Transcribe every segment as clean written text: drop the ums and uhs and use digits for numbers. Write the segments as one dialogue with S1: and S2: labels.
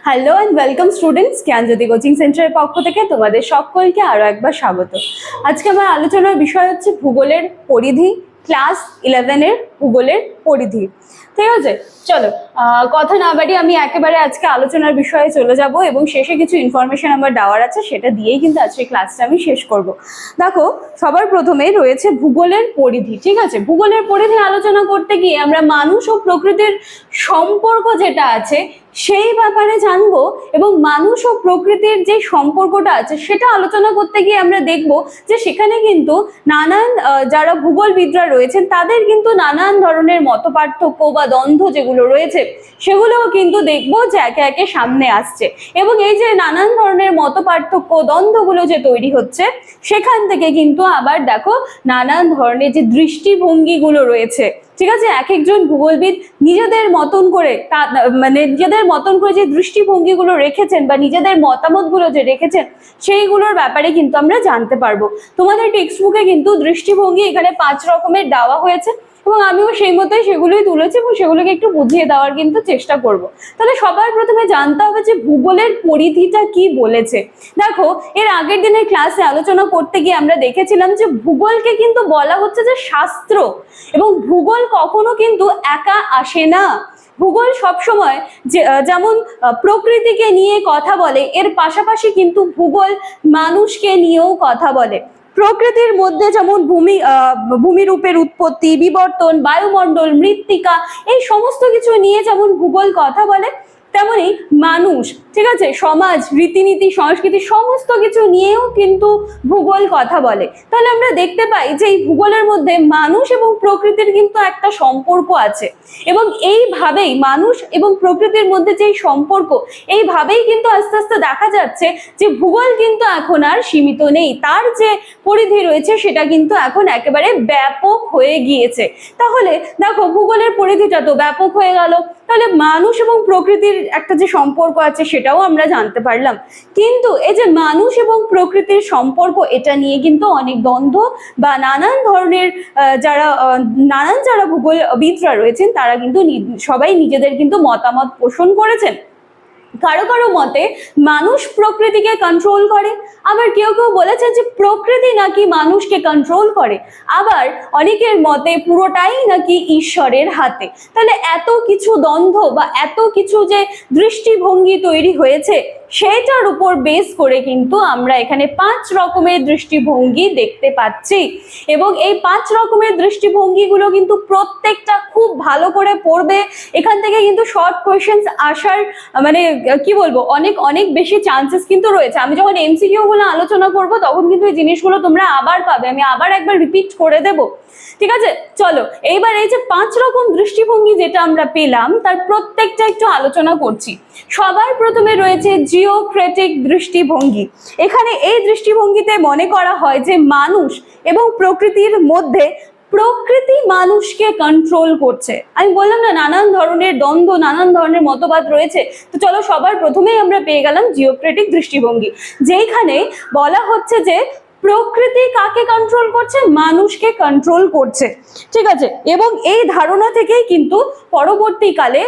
S1: Hello and welcome students, Gyanjyoti coaching সেন্টারের পক্ষ থেকে তোমাদের সকলকে আরো একবার স্বাগত। আজকে আমার আলোচনার বিষয় হচ্ছে ভূগোলের পরিধি, ক্লাস 11-এর ভূগোলের পরিধি। ঠিক আছে, চলো কথা না বাড়িয়ে আমি একেবারে আজকে আলোচনার বিষয়ে চলে যাব এবং শেষে কিছু ইনফরমেশন আমার দেওয়ার আছে, সেটা দিয়েই কিন্তু আজকে ক্লাসটা আমি শেষ করব। দেখো, সবার প্রথমে রয়েছে ভূগোলের পরিধি। ঠিক আছে, ভূগোলের পরিধি আলোচনা করতে গিয়ে আমরা মানুষ ও প্রকৃতির সম্পর্ক যেটা আছে সেই ব্যাপারে জানবো, এবং মানুষ ও প্রকৃতির যে সম্পর্কটা আছে সেটা আলোচনা করতে গিয়ে আমরা দেখব যে সেখানে কিন্তু নানান যারা ভূগোলবিদরা রয়েছেন তাদের কিন্তু নানান ধরনের মতপার্থক্য বা দ্বন্দ্ব যেগুলো রয়েছে সেগুলোও কিন্তু দেখবো যে একে একে সামনে আসছে। এবং এই যে নানান ধরনের মতপার্থক্য দ্বন্দ্বগুলো যে তৈরি হচ্ছে সেখান থেকে কিন্তু আবার দেখো নানান ধরনের যে দৃষ্টিভঙ্গিগুলো রয়েছে, ঠিক আছে, এক একজন ভূগোলবিদ নিজেদের মতন করে নিজেদের মতন করে যে দৃষ্টিভঙ্গিগুলো রেখেছেন বা নিজেদের মতামতগুলো যে রেখেছেন সেইগুলোর ব্যাপারে কিন্তু আমরা জানতে পারবো। তোমাদের টেক্সট বুকে কিন্তু দৃষ্টিভঙ্গি এখানে 5 রকমের দেওয়া হয়েছে এবং আমিও সেই মতোই সেগুলোই তুলেছি এবং সেগুলোকে একটু বুঝিয়ে দেওয়ার কিন্তু চেষ্টা করব। তাহলে সবার প্রথমে জানতে হবে যে ভূগোলের পরিধিটা কি বলেছে। দেখো, এর আগের দিনের ক্লাসে আলোচনা করতে গিয়ে আমরা দেখেছিলাম যে ভূগোলকে কিন্তু বলা হচ্ছে যে শাস্ত্র, এবং ভূগোল কখনো কিন্তু একা আসে না। ভূগোল সবসময় যেমন প্রকৃতিকে নিয়ে কথা বলে, এর পাশাপাশি কিন্তু ভূগোল মানুষকে নিয়েও কথা বলে। প্রকৃতির মধ্যে যেমন ভূমিরূপের উৎপত্তি, বিবর্তন, বায়ুমণ্ডল, মৃত্তিকা, এই সমস্ত কিছু নিয়ে যেমন ভূগোল কথা বলে, তেমনি মানুষ, ঠিক আছে, সমাজ, রীতিনীতি, সংস্কৃতি সমস্ত কিছু নিয়েও কিন্তু ভূগোল কথা বলে। তাহলে আমরা দেখতে পাই যে এই ভূগোলের মধ্যে মানুষ এবং প্রকৃতির কিন্তু একটা সম্পর্ক আছে, এবং এইভাবেই মানুষ এবং প্রকৃতির মধ্যে যে সম্পর্ক, এইভাবেই কিন্তু আস্তে আস্তে দেখা যাচ্ছে যে ভূগোল কিন্তু এখন আর সীমিত নেই, তার যে পরিধি রয়েছে সেটা কিন্তু এখন একেবারে ব্যাপক হয়ে গিয়েছে। তাহলে দেখো, ভূগোলের পরিধিটা তো ব্যাপক হয়ে গেল, তাহলে মানুষ এবং প্রকৃতির একটা যে সম্পর্ক আছে সেটাও আমরা জানতে পারলাম। কিন্তু এই যে মানুষ এবং প্রকৃতির সম্পর্ক, এটা নিয়ে কিন্তু অনেক দ্বন্দ্ব বা নানান ধরনের যারা ভূগোলবিদরা রয়েছেন তারা কিন্তু সবাই নিজেদের কিন্তু মতামত পোষণ করেছেন। কারো কারো মতে মানুষ প্রকৃতিকে কন্ট্রোল করে, আবার কেউ কেউ বলেছেন যে প্রকৃতি নাকি মানুষকে কন্ট্রোল করে, আবার অনেকের মতে পুরোটাই নাকি ঈশ্বরের হাতে। তাহলে এত কিছু দ্বন্দ্ব বা এত কিছু যে দৃষ্টিভঙ্গি তৈরি হয়েছে সেটার উপর বেস করে কিন্তু আমরা এখানে 5 রকমের দৃষ্টিভঙ্গি দেখতে পাচ্ছি, এবং এই 5 রকমের দৃষ্টিভঙ্গিগুলো কিন্তু প্রত্যেকটা খুব ভালো করে পড়বে। এখান থেকে কিন্তু শর্ট কোয়েশ্চেন্স আসার কি বলবো, অনেক অনেক বেশি চান্সেস কিন্তু রয়েছে। আমি যখন এমসিকিউ গুলো আলোচনা করব তখন কিন্তু এই জিনিসগুলো তোমরা আবার পাবে, আমি আবার একবার রিপিট করে দেব। ঠিক আছে, চলো এইবার এই যে 5 রকম দৃষ্টিভঙ্গি যেটা আমরা পেলাম তার প্রত্যেকটা একটু আলোচনা করছি। সবার প্রথমে রয়েছে জিওক্রেটিক দৃষ্টিভঙ্গি। এখানে এই দৃষ্টিভঙ্গিতে মনে করা হয় যে মানুষ এবং প্রকৃতির মধ্যে প্রকৃতি মানুষকে কন্ট্রোল করছে। আমি বললাম না, নানান ধরনের দ্বন্দ্ব, নানান ধরনের মতবাদ রয়েছে। তো চলো, সবার প্রথমেই আমরা পেয়ে গেলাম জিওক্রেটিক দৃষ্টিভঙ্গি, যেখানে বলা হচ্ছে যে প্রকৃতি কাকে কন্ট্রোল করছে, মানুষকে কন্ট্রোল করছে। ঠিক আছে, এবং এই ধারণা থেকেই কিন্তু পরবর্তীকালে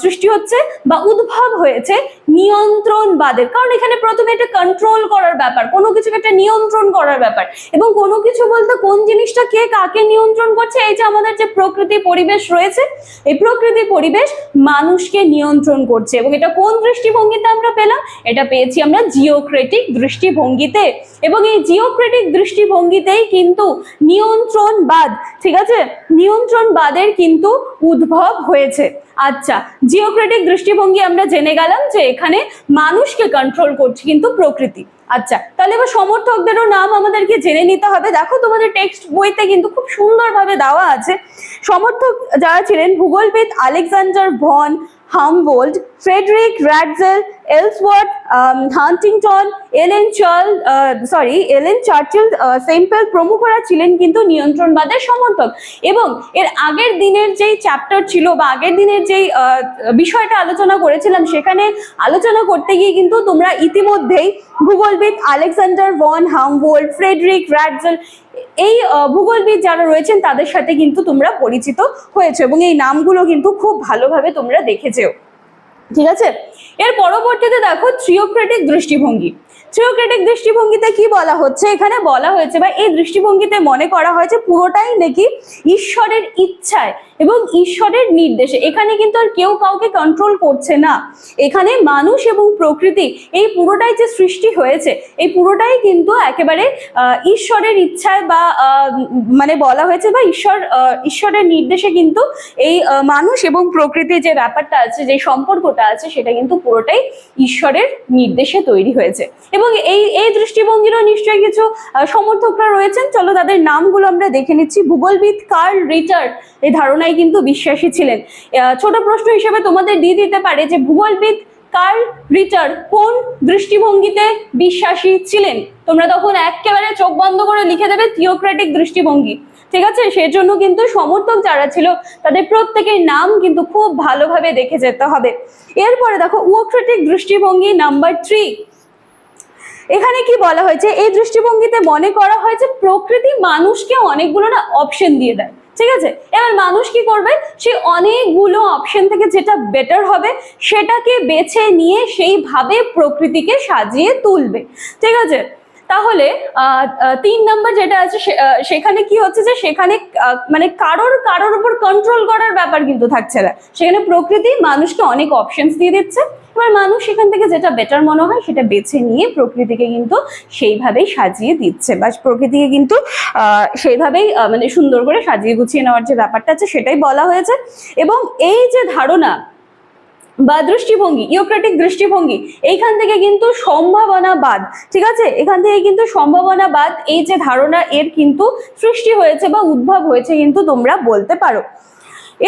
S1: সৃষ্টি হচ্ছে বা উদ্ভব হয়েছে নিয়ন্ত্রণবাদের। কারণ এখানে প্রথমে একটা কন্ট্রোল করার ব্যাপার, কোনো কিছুকে একটা নিয়ন্ত্রণ করার ব্যাপার, এবং কোনো কিছু বলতে কোন জিনিসটা কে কাকে নিয়ন্ত্রণ করছে, এই যে আমাদের যে প্রকৃতি পরিবেশ রয়েছে, এই প্রকৃতি পরিবেশ মানুষকে নিয়ন্ত্রণ করছে। এবং এটা কোন দৃষ্টিভঙ্গিতে আমরা পেলাম? এটা পেয়েছি আমরা জিওক্রেটিক দৃষ্টিভঙ্গিতে। এবং এই জিওক্রেটিক দৃষ্টিভঙ্গিতেই কিন্তু নিয়ন্ত্রণবাদ, ঠিক আছে, নিয়ন্ত্রণবাদের কিন্তু উদ্ভব হয়েছে। আচ্ছা, জিওক্রেটিক দৃষ্টিভঙ্গি আমরা জেনে গেলাম যে এখানে মানুষকে কন্ট্রোল করছে কিন্তু প্রকৃতি। আচ্ছা, তাহলে এবার সমর্থকদেরও নাম আমাদেরকে জেনে নিতে হবে। দেখো, তোমাদের টেক্সট বইতে কিন্তু খুব সুন্দরভাবে দেওয়া আছে। সমর্থক যারা ছিলেন ভূগোলবিদ Alexander von Humboldt, Friedrich Ratzel, Ellsworth, Huntington, Ellen Churchill, Semple প্রমুখরা ছিলেন কিন্তু নিয়ন্ত্রণবাদের সমর্থক। এবং এর আগের দিনের যেই চ্যাপ্টার ছিল বা আগের দিনের যেই বিষয়টা আলোচনা করেছিলাম সেখানে আলোচনা করতে গিয়ে কিন্তু তোমরা ইতিমধ্যেই ভূগোলবিদ আলেকজান্ডার ভন হামবোল্ট, ফ্রেডরিক রাটজেল, এই ভূগোলবিদ যারা রয়েছেন তাদের সাথে কিন্তু তোমরা পরিচিত হয়েছে, এবং এই নামগুলো কিন্তু খুব ভালোভাবে তোমরা দেখেছো। ঠিক আছে। এর পরবর্তীতে দেখো থিওক্রেটিক দৃষ্টিভঙ্গি। থিওক্রেটিক দৃষ্টিভঙ্গিতে কি বলা হচ্ছে, এখানে বলা হয়েছে বা এই দৃষ্টিভঙ্গিতে মনে করা হয়েছে পুরোটাই নাকি ঈশ্বরের ইচ্ছায় এবং ঈশ্বরের নির্দেশে। এখানে কিন্তু আর কেউ কাউকে কন্ট্রোল করছে না, এখানে মানুষ এবং প্রকৃতি এই পুরোটাই যে সৃষ্টি হয়েছে এই পুরোটাই কিন্তু একেবারে ঈশ্বরের ইচ্ছায় বা মানে বলা হয়েছে বা ঈশ্বরের নির্দেশে কিন্তু এই মানুষ এবং প্রকৃতির যে ব্যাপারটা আছে, যে সম্পর্কটা আছে, সেটা কিন্তু পুরোটাই ঈশ্বরের নির্দেশে তৈরি হয়েছে। এবং এই দৃষ্টিভঙ্গিরও নিশ্চয়ই কিছু সমর্থকরা রয়েছেন, চলো তাদের নামগুলো আমরা দেখে নিচ্ছি। ভূগোলবিদ কার্ল রিটার এই ধারণায় কিন্তু বিশ্বাসী ছিলেন। ছোট প্রশ্ন হিসেবে তোমাদের দিয়ে দিতে পারে যে ভূগোলবিদ কার্ল রিটার কোন দৃষ্টিভঙ্গিতে বিশ্বাসী ছিলেন? তোমরা তখন একেবারে চোখ বন্ধ করে লিখে দেবে থিওক্রেটিক দৃষ্টিভঙ্গি। ঠিক আছে, সেজন্য কিন্তু সমর্থক যারা ছিল তাদের প্রত্যেকের নাম কিন্তু খুব ভালোভাবে দেখে যেতে হবে। এরপরে দেখো ওক্রেটিক দৃষ্টিভঙ্গি নাম্বার 3। এখানে কি বলা হয়েছে, এই দৃষ্টিভঙ্গিতে মনে করা হয়েছে প্রকৃতি মানুষকে অনেকগুলো না অপশন দিয়ে দেয়। ঠিক আছে, এবার মানুষ কি করবে, সে অনেকগুলো অপশন থেকে যেটা বেটার হবে সেটাকে বেছে নিয়ে সেইভাবে প্রকৃতিকে সাজিয়ে তুলবে। ঠিক আছে, তাহলে 3 নম্বর যেটা আছে সেখানে কি হচ্ছে যে সেখানে মানে কারোর উপর কন্ট্রোল করার ব্যাপার কিন্তু থাকছে না, সেখানে প্রকৃতি মানুষকে অনেক অপশনস দিয়ে দিচ্ছে। এবার মানুষ সেখান থেকে যেটা বেটার মনে হয় সেটা বেছে নিয়ে প্রকৃতিকে কিন্তু সেইভাবেই সাজিয়ে দিচ্ছে, বা প্রকৃতিকে কিন্তু সেইভাবেই মানে সুন্দর করে সাজিয়ে গুছিয়ে নেওয়ার যে ব্যাপারটা আছে সেটাই বলা হয়েছে। এবং এই যে ধারণা বা দৃষ্টিভঙ্গি, ইউক্রেটিক দৃষ্টিভঙ্গি, এইখান থেকে কিন্তু সম্ভাবনাবাদ, ঠিক আছে, এখান থেকে কিন্তু সম্ভাবনাবাদ এই যে ধারণা এর কিন্তু সৃষ্টি হয়েছে বা উদ্ভব হয়েছে কিন্তু তোমরা বলতে পারো।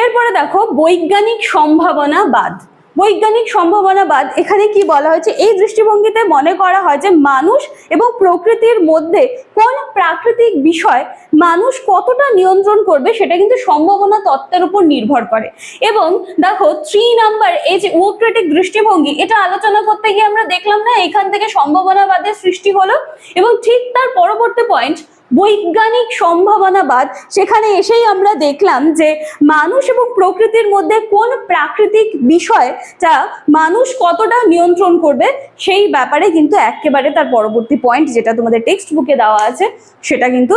S1: এরপরে দেখো বৈজ্ঞানিক সম্ভাবনাবাদ। বৈজ্ঞানিক সম্ভাবনাবাদ, এখানে কি বলা হয়েছে, এই দৃষ্টিভঙ্গিতে মনে করা হয় যে মানুষ এবং প্রকৃতির মধ্যে কোন প্রাকৃতিক বিষয় মানুষ কতটা নিয়ন্ত্রণ করবে সেটা কিন্তু সম্ভাবনা তত্ত্বের উপর নির্ভর করে। এবং দেখো 3 নাম্বার এই যে ওক্রেটিক দৃষ্টিভঙ্গি, এটা আলোচনা করতে গিয়ে আমরা দেখলাম না এখান থেকে সম্ভাবনাবাদের সৃষ্টি হলো, এবং ঠিক তার পরবর্তী পয়েন্ট বৈজ্ঞানিক সম্ভাবনাবাদ, সেখানে এসেই আমরা দেখলাম যে মানুষ এবং প্রকৃতির মধ্যে কোন প্রাকৃতিক বিষয় যা মানুষ কতটা নিয়ন্ত্রণ করবে সেই ব্যাপারে কিন্তু একেবারে তার পরবর্তী পয়েন্ট যেটা তোমাদের টেক্সট বুকে দেওয়া আছে সেটা কিন্তু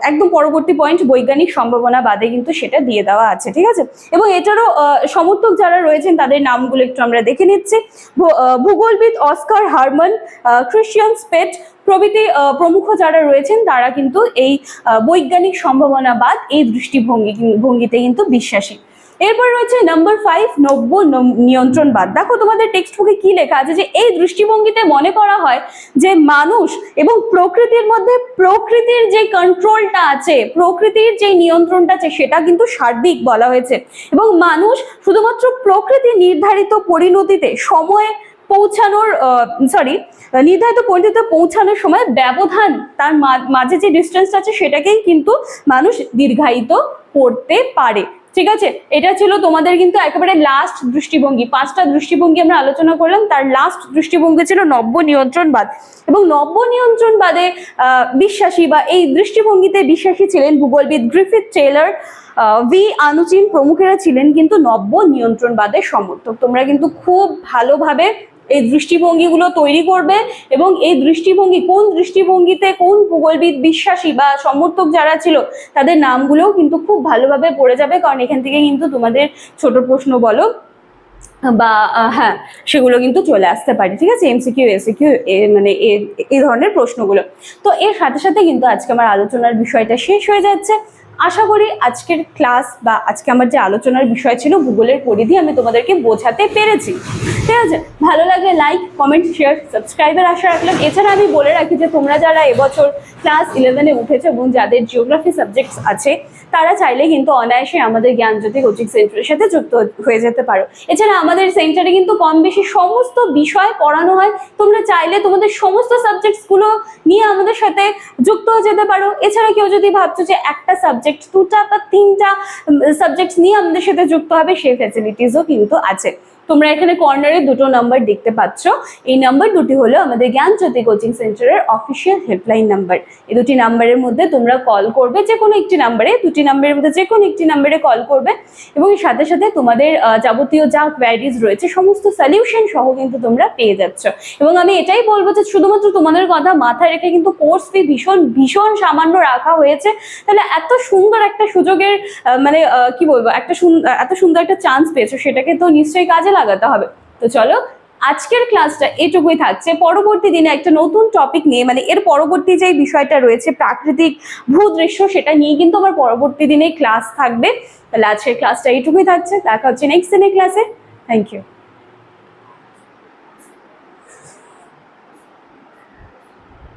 S1: একদম পরবর্তী পয়েন্ট বৈজ্ঞানিক সম্ভাবনাবাদে কিন্তু সেটা দিয়ে দেওয়া আছে। ঠিক আছে, এবং এটারও সমর্থক যারা রয়েছেন তাদের নামগুলো একটু আমরা দেখে নিচ্ছি। ভূগোলবিদ অস্কার হারমান, ক্রিশ্চিয়ান স্পেট প্রভৃতি প্রমুখ যারা রয়েছেন তারা কিন্তু এই বৈজ্ঞানিক সম্ভাবনাবাদ এই দৃষ্টিভঙ্গিতে কিন্তু বিশ্বাসী। এরপর রয়েছে নাম্বার 5 নব্য নিয়ন্ত্রণবাদ। দেখো তোমাদের টেক্সট বুকে কি লেখা আছে যে এই দৃষ্টিভঙ্গিতে মনে করা হয় যে মানুষ এবং প্রকৃতির মধ্যে প্রকৃতির যে কন্ট্রোলটা আছে, প্রকৃতির যে নিয়ন্ত্রণটা আছে সেটা কিন্তু সার্বিক বলা হয়েছে, এবং মানুষ শুধুমাত্র প্রকৃতি নির্ধারিত পরিণতিতে সময় পৌঁছানোর নির্ধারিত পরিণতিতে পৌঁছানোর সময় ব্যবধান তার মাঝে যে ডিস্টেন্সটা আছে সেটাকেই কিন্তু মানুষ দীর্ঘায়িত করতে পারে। ঠিক আছে, এটা ছিল তোমাদের কিন্তু একেবারে লাস্ট দৃষ্টিভঙ্গি। 5টা দৃষ্টিভঙ্গি আমরা আলোচনা করলাম, তার লাস্ট দৃষ্টিভঙ্গি ছিল নব্য নিয়ন্ত্রণবাদ। এবং নব্য নিয়ন্ত্রণবাদে বিশ্বাসী বা এই দৃষ্টিভঙ্গিতে বিশ্বাসী ছিলেন ভূগোলবিদ গ্রিফিথ টেইলর, ভি আনুচিন প্রমুখেরা ছিলেন কিন্তু নব্য নিয়ন্ত্রণবাদের সমর্থক। তোমরা কিন্তু খুব ভালোভাবে এই দৃষ্টিভঙ্গিগুলো তৈরি করবে, এবং এই দৃষ্টিভঙ্গি কোন দৃষ্টিভঙ্গিতে কোন ভূগোলবিদ বিশ্বাসী বা সমর্থক যারা ছিল তাদের নামগুলোও কিন্তু খুব ভালোভাবে পড়ে যাবে, কারণ এখান থেকে কিন্তু তোমাদের ছোট প্রশ্ন বলো বা হ্যাঁ সেগুলো কিন্তু চলে আসতে পারে। ঠিক আছে, এমসিকিউ এসিকিউ মানে এই ধরনের প্রশ্নগুলো। তো এর সাথে সাথে কিন্তু আজকে আমার আলোচনার বিষয়টা শেষ হয়ে যাচ্ছে। আশা করি আজকের ক্লাস বা আজকে আমার যে আলোচনার বিষয় ছিল ভূগোলের পরিধি আমি তোমাদেরকে বোঝাতে পেরেছি। ঠিক আছে, ভালো লাগলে লাইক কমেন্ট শেয়ার সাবস্ক্রাইবের আশা রাখলাম। এছাড়া আমি বলে রাখি যে তোমরা যারা এবছর ক্লাস 11-এ উঠেছে এবং যাদের জিওগ্রাফি সাবজেক্টস আছে তারা চাইলে কিন্তু অনায়াসে আমাদের জ্ঞানজ্যোতি কোচিং সেন্টারের সাথে যুক্ত হয়ে যেতে পারো। এছাড়া আমাদের সেন্টারে কিন্তু কম বেশি সমস্ত বিষয় পড়ানো হয়, তোমরা চাইলে তোমাদের সমস্ত সাবজেক্টসগুলো নিয়ে আমাদের সাথে যুক্ত হয়ে যেতে পারো। এছাড়া কেউ যদি ভাবছো যে একটা সাবজেক্ট 2টা বা 3টা সাবজেক্টস নিয়ে আমাদের সাথে যুক্ত হবে সেই ফ্যাসিলিটিসও কিন্তু আছে। তোমরা এখানে কর্নারে দুটো নাম্বার দেখতে পাচ্ছ। এই নাম্বার দুটি হলো আমাদের জ্ঞানজ্যোতি কোচিং সেন্টারের অফিসিয়াল হেল্পলাইন নাম্বার। এই দুটি নাম্বারের মধ্যে তোমরা কল করবে, যে কোনো একটি নাম্বারে, দুটি নাম্বারের মধ্যে যে কোনো একটি নাম্বারে কল করবে এবং এর সাথে সাথে তোমাদের যাবতীয় যা কোয়ারিজ রয়েছে সমস্ত সলিউশন সহ কিন্তু তোমরা পেয়ে যাচ্ছ। এবং আমি এটাই বলবো যে শুধুমাত্র তোমাদের কথা মাথায় রেখে কিন্তু কোর্স ফি ভীষণ ভীষণ সামান্য রাখা হয়েছে। তাহলে এত সুন্দর একটা সুযোগের মানে কি বলবো, এত সুন্দর একটা চান্স পেয়েছো, সেটাকে তো নিশ্চয়ই কাজে লাগাতে হবে। তো চলো, আজকের ক্লাসটা এটুকুই থাকছে। পরবর্তী দিনে একটা নতুন টপিক নিয়ে, মানে এর পরবর্তী যে বিষয়টা রয়েছে প্রাকৃতিক ভূদৃশ্য, সেটা নিয়ে কিন্তু আমার পরবর্তী দিনে ক্লাস থাকবে। তাহলে আজকের ক্লাসটা এইটুকুই থাকছে, দেখা হচ্ছে নেক্সট দিনের ক্লাসে। Thank you.